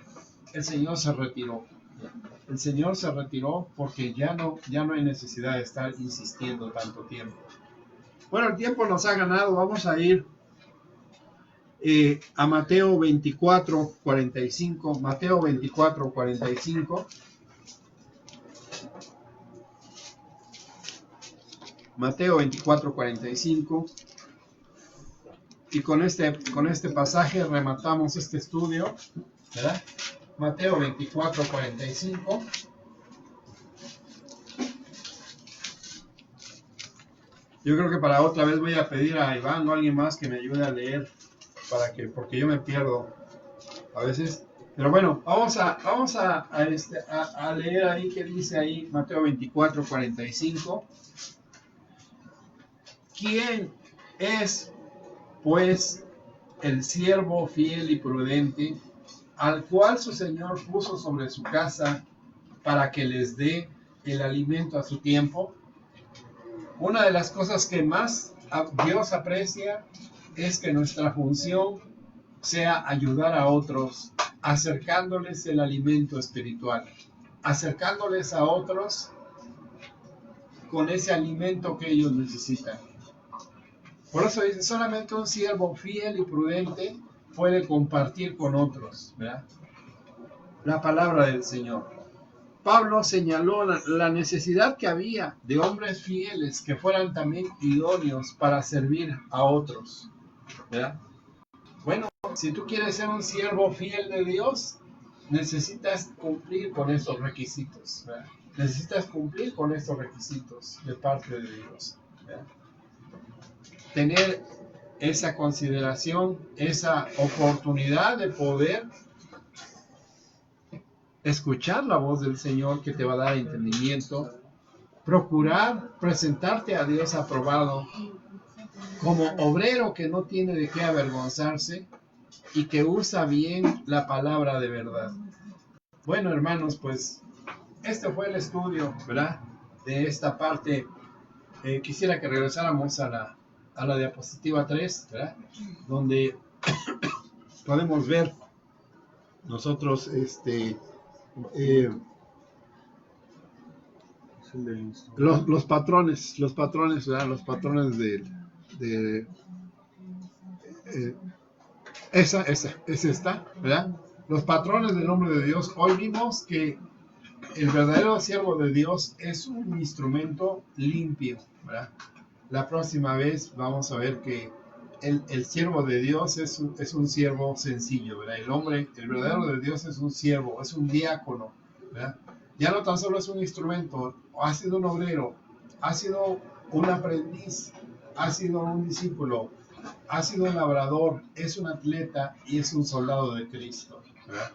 C: el Señor se retiró. El Señor se retiró porque ya no hay necesidad de estar insistiendo tanto tiempo. Bueno, el tiempo nos ha ganado. Vamos a ir a Mateo 24:45. Mateo 24:45. Mateo 24:45. Y con este pasaje rematamos este estudio, ¿verdad? Mateo 24:45. Yo creo que para otra vez voy a pedir a Iván o a alguien más que me ayude a leer, porque yo me pierdo a veces. Pero bueno, vamos a leer ahí que dice ahí Mateo 24:45. ¿Quién es, pues, el siervo fiel y prudente, al cual su Señor puso sobre su casa para que les dé el alimento a su tiempo? Una de las cosas que más Dios aprecia es que nuestra función sea ayudar a otros, acercándoles el alimento espiritual, acercándoles a otros con ese alimento que ellos necesitan. Por eso dice, solamente un siervo fiel y prudente puede compartir con otros, ¿verdad? La palabra del Señor. Pablo señaló la necesidad que había de hombres fieles que fueran también idóneos para servir a otros, ¿verdad? Bueno, si tú quieres ser un siervo fiel de Dios, necesitas cumplir con estos requisitos, ¿verdad? Necesitas cumplir con estos requisitos de parte de Dios, ¿verdad? Tener esa consideración, esa oportunidad de poder escuchar la voz del Señor que te va a dar entendimiento, procurar presentarte a Dios aprobado como obrero que no tiene de qué avergonzarse y que usa bien la palabra de verdad. Bueno, hermanos, pues este fue el estudio, ¿verdad? De esta parte. Quisiera que regresáramos a la diapositiva 3, ¿verdad? Donde podemos ver nosotros los patrones, ¿verdad? Los patrones esa está, ¿verdad? Los patrones del hombre de Dios. Hoy vimos que el verdadero siervo de Dios es un instrumento limpio, ¿verdad? La próxima vez vamos a ver que el siervo de Dios es un siervo sencillo, ¿verdad? El verdadero de Dios es un siervo, es un diácono, ¿verdad? Ya no tan solo es un instrumento, ha sido un obrero, ha sido un aprendiz, ha sido un discípulo, ha sido un labrador, es un atleta y es un soldado de Cristo, ¿verdad?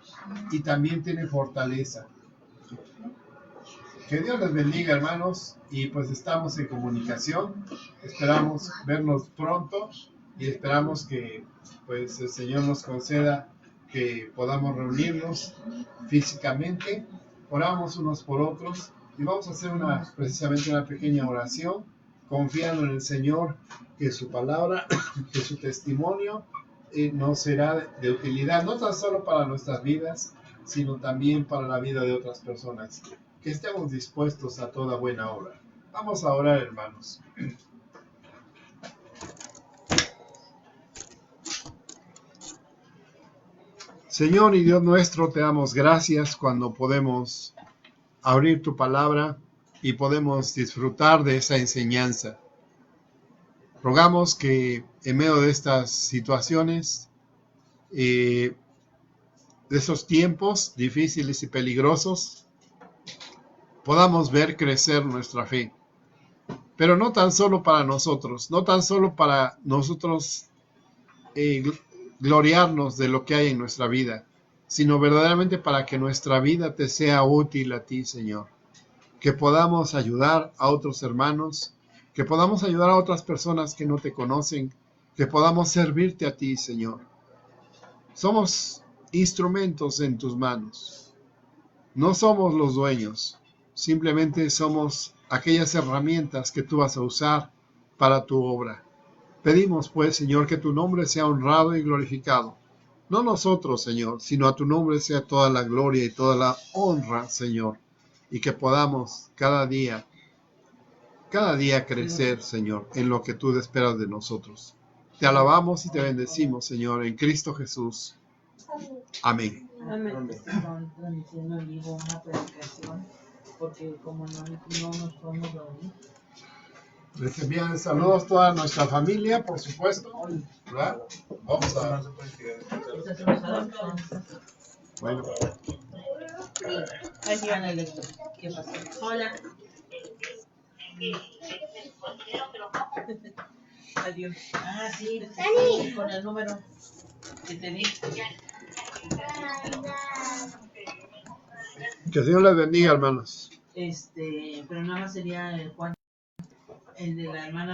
C: Y también tiene fortaleza. Que Dios les bendiga, hermanos, y pues estamos en comunicación. Esperamos vernos pronto y esperamos que pues el Señor nos conceda que podamos reunirnos físicamente. Oramos unos por otros y vamos a hacer precisamente una pequeña oración, confiando en el Señor que su palabra, que su testimonio nos será de utilidad, no tan solo para nuestras vidas, sino también para la vida de otras personas. Que estemos dispuestos a toda buena obra. Vamos a orar, hermanos. Señor y Dios nuestro, te damos gracias cuando podemos abrir tu palabra y podemos disfrutar de esa enseñanza. Rogamos que en medio de estas situaciones, de esos tiempos difíciles y peligrosos, podamos ver crecer nuestra fe. Pero no tan solo para nosotros, no tan solo para nosotros gloriarnos de lo que hay en nuestra vida, sino verdaderamente para que nuestra vida te sea útil a ti, Señor. Que podamos ayudar a otros hermanos, que podamos ayudar a otras personas que no te conocen, que podamos servirte a ti, Señor. Somos instrumentos en tus manos. No somos los dueños, simplemente somos aquellas herramientas que tú vas a usar para tu obra. Pedimos, pues, Señor, que tu nombre sea honrado y glorificado No nosotros, Señor, sino a tu nombre sea toda la gloria y toda la honra, Señor. Y que podamos cada día crecer, Señor, en lo que tú esperas de nosotros. Te alabamos y te bendecimos, Señor, en Cristo Jesús. Amén.
D: Amén. Estaban transmitiendo en vivo una predicación porque como no nos podemos reunir.
C: Les envían saludos a toda nuestra familia, por supuesto. ¿Verdad? Vamos a...
D: Estas son las adopciones.
C: Bueno,
D: Ahí van el esto. ¿Qué pasó? Hola. Adiós. Ah, sí, con el número que te di.
C: que el Señor les bendiga, hermanos.
D: Pero nada más sería el Juan, el de la hermana.